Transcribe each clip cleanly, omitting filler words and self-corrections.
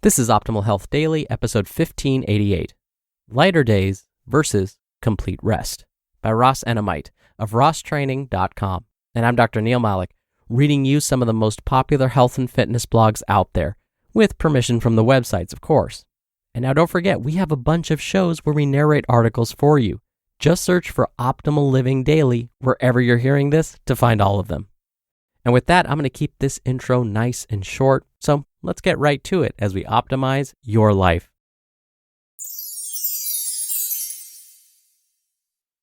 This is Optimal Health Daily, episode 1588, Lighter Days versus Complete Rest, by Ross Enamait of RossTraining.com. And I'm Dr. Neil Malik, reading you some of the most popular health and fitness blogs out there, with permission from the websites, of course. And now don't forget, we have a bunch of shows where we narrate articles for you. Just search for Optimal Living Daily wherever you're hearing this to find all of them. And with that, I'm going to keep this intro nice and short, so let's get right to it as we optimize your life.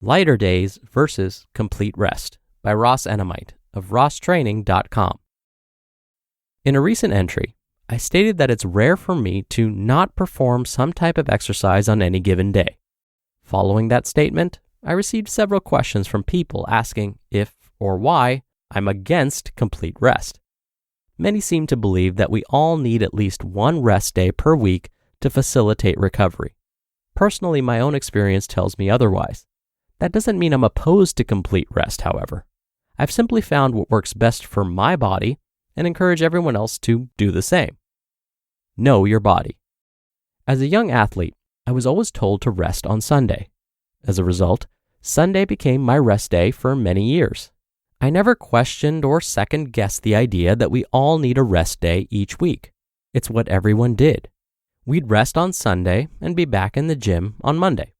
Lighter Days versus Complete Rest, by Ross Enamait of RossTraining.com. In a recent entry, I stated that it's rare for me to not perform some type of exercise on any given day. Following that statement, I received several questions from people asking if or why I'm against complete rest. Many seem to believe that we all need at least one rest day per week to facilitate recovery. Personally, my own experience tells me otherwise. That doesn't mean I'm opposed to complete rest, however. I've simply found what works best for my body and encourage everyone else to do the same. Know your body. As a young athlete, I was always told to rest on Sunday. As a result, Sunday became my rest day for many years. I never questioned or second-guessed the idea that we all need a rest day each week. It's what everyone did. We'd rest on Sunday and be back in the gym on Monday.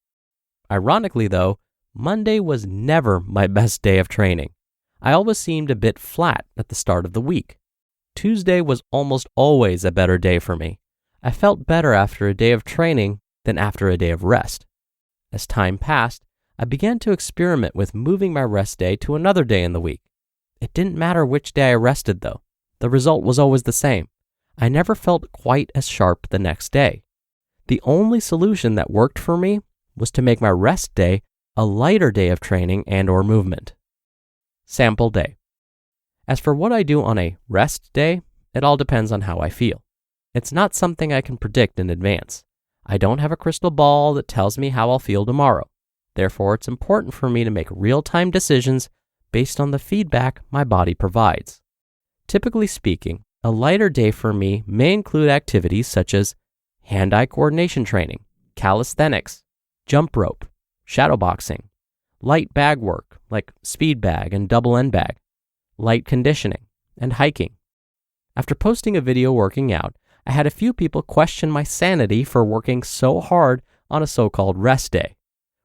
Ironically, though, Monday was never my best day of training. I always seemed a bit flat at the start of the week. Tuesday was almost always a better day for me. I felt better after a day of training than after a day of rest. As time passed, I began to experiment with moving my rest day to another day in the week. It didn't matter which day I rested, though. The result was always the same. I never felt quite as sharp the next day. The only solution that worked for me was to make my rest day a lighter day of training and/or movement. Sample day. As for what I do on a rest day, it all depends on how I feel. It's not something I can predict in advance. I don't have a crystal ball that tells me how I'll feel tomorrow. Therefore, it's important for me to make real-time decisions based on the feedback my body provides. Typically speaking, a lighter day for me may include activities such as hand-eye coordination training, calisthenics, jump rope, shadowboxing, light bag work like speed bag and double end bag, light conditioning, and hiking. After posting a video working out, I had a few people question my sanity for working so hard on a so-called rest day.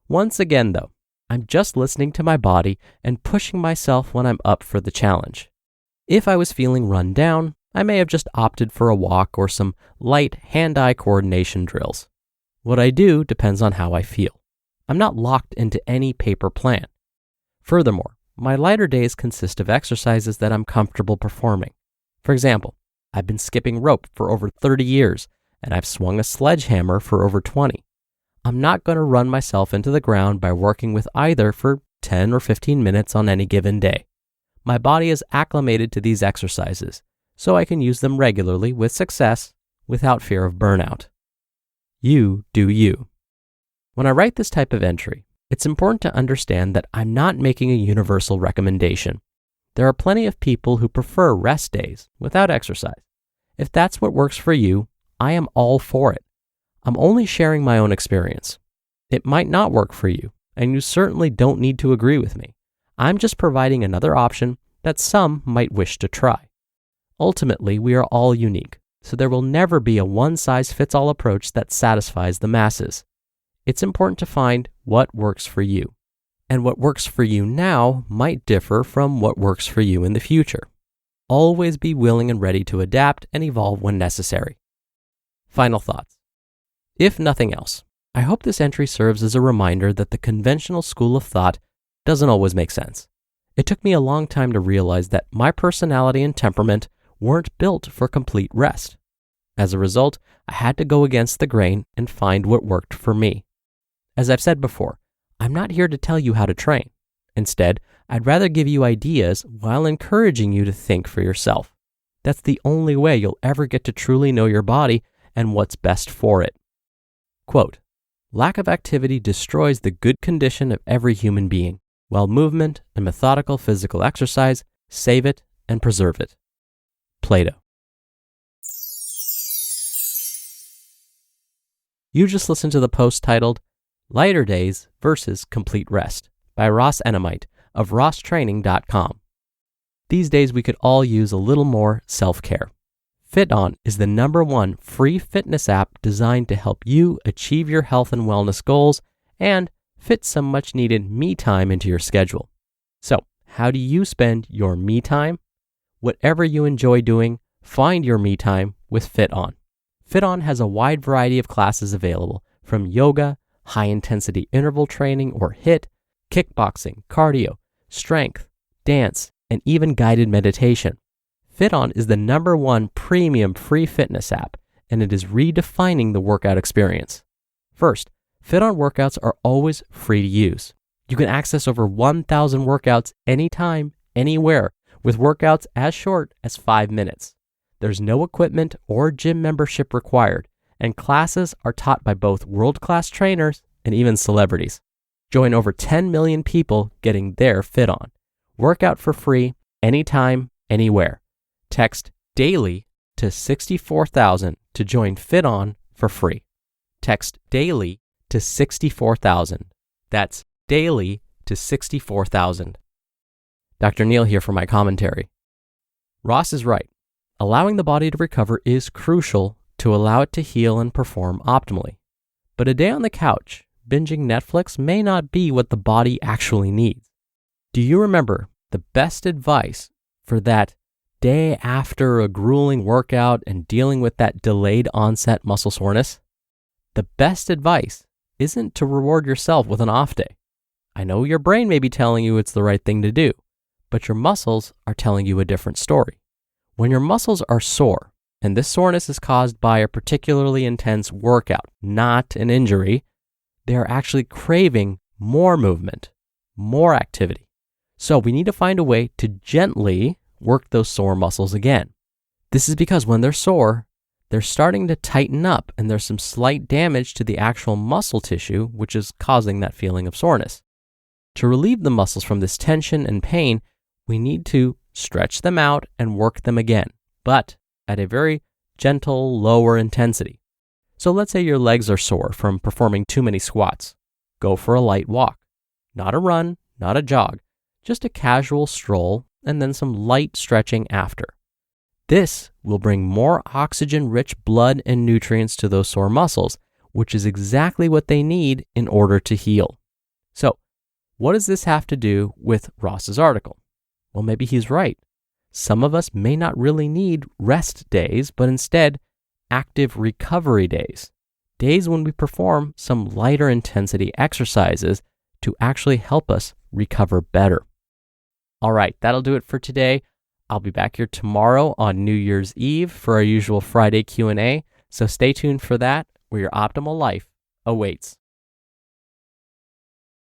Once again, though, I'm just listening to my body and pushing myself when I'm up for the challenge. If I was feeling run down, I may have just opted for a walk or some light hand-eye coordination drills. What I do depends on how I feel. I'm not locked into any paper plan. Furthermore, my lighter days consist of exercises that I'm comfortable performing. For example, I've been skipping rope for over 30 years, and I've swung a sledgehammer for over 20. I'm not going to run myself into the ground by working with either for 10 or 15 minutes on any given day. My body is acclimated to these exercises, so I can use them regularly with success without fear of burnout. You do you. When I write this type of entry, it's important to understand that I'm not making a universal recommendation. There are plenty of people who prefer rest days without exercise. If that's what works for you, I am all for it. I'm only sharing my own experience. It might not work for you, and you certainly don't need to agree with me. I'm just providing another option that some might wish to try. Ultimately, we are all unique, so there will never be a one-size-fits-all approach that satisfies the masses. It's important to find what works for you. And what works for you now might differ from what works for you in the future. Always be willing and ready to adapt and evolve when necessary. Final thoughts. If nothing else, I hope this entry serves as a reminder that the conventional school of thought doesn't always make sense. It took me a long time to realize that my personality and temperament weren't built for complete rest. As a result, I had to go against the grain and find what worked for me. As I've said before, I'm not here to tell you how to train. Instead, I'd rather give you ideas while encouraging you to think for yourself. That's the only way you'll ever get to truly know your body and what's best for it. Quote, "Lack of activity destroys the good condition of every human being, while movement and methodical physical exercise save it and preserve it." Plato. You just listened to the post titled Lighter Days versus Complete Rest by Ross Enamait of RossTraining.com. These days we could all use a little more self-care. FitOn is the #1 free fitness app designed to help you achieve your health and wellness goals and fit some much needed me time into your schedule. So, how do you spend your me time? Whatever you enjoy doing, find your me time with FitOn. FitOn has a wide variety of classes available, from yoga, high-intensity interval training or HIIT, kickboxing, cardio, strength, dance, and even guided meditation. FitOn is the #1 premium free fitness app, and it is redefining the workout experience. First, FitOn workouts are always free to use. You can access over 1,000 workouts anytime, anywhere, with workouts as short as 5 minutes. There's no equipment or gym membership required, and classes are taught by both world-class trainers and even celebrities. Join over 10 million people getting their FitOn. Work out for free, anytime, anywhere. Text DAILY to 64,000 to join FitOn for free. Text DAILY to 64,000. That's DAILY to 64,000. Dr. Neil here for my commentary. Ross is right. Allowing the body to recover is crucial to allow it to heal and perform optimally. But a day on the couch, binging Netflix may not be what the body actually needs. Do you remember the best advice for that day after a grueling workout and dealing with that delayed onset muscle soreness? The best advice isn't to reward yourself with an off day. I know your brain may be telling you it's the right thing to do, but your muscles are telling you a different story. When your muscles are sore, and this soreness is caused by a particularly intense workout, not an injury, they are actually craving more movement, more activity. So we need to find a way to gently work those sore muscles again. This is because when they're sore, they're starting to tighten up and there's some slight damage to the actual muscle tissue, which is causing that feeling of soreness. To relieve the muscles from this tension and pain, we need to stretch them out and work them again, but at a very gentle, lower intensity. So let's say your legs are sore from performing too many squats. Go for a light walk. Not a run, not a jog, just a casual stroll and then some light stretching after. This will bring more oxygen-rich blood and nutrients to those sore muscles, which is exactly what they need in order to heal. So, what does this have to do with Ross's article? Well, maybe he's right. Some of us may not really need rest days, but instead active recovery days. Days when we perform some lighter intensity exercises to actually help us recover better. All right, that'll do it for today. I'll be back here tomorrow on New Year's Eve for our usual Friday Q&A, so stay tuned for that, where your optimal life awaits.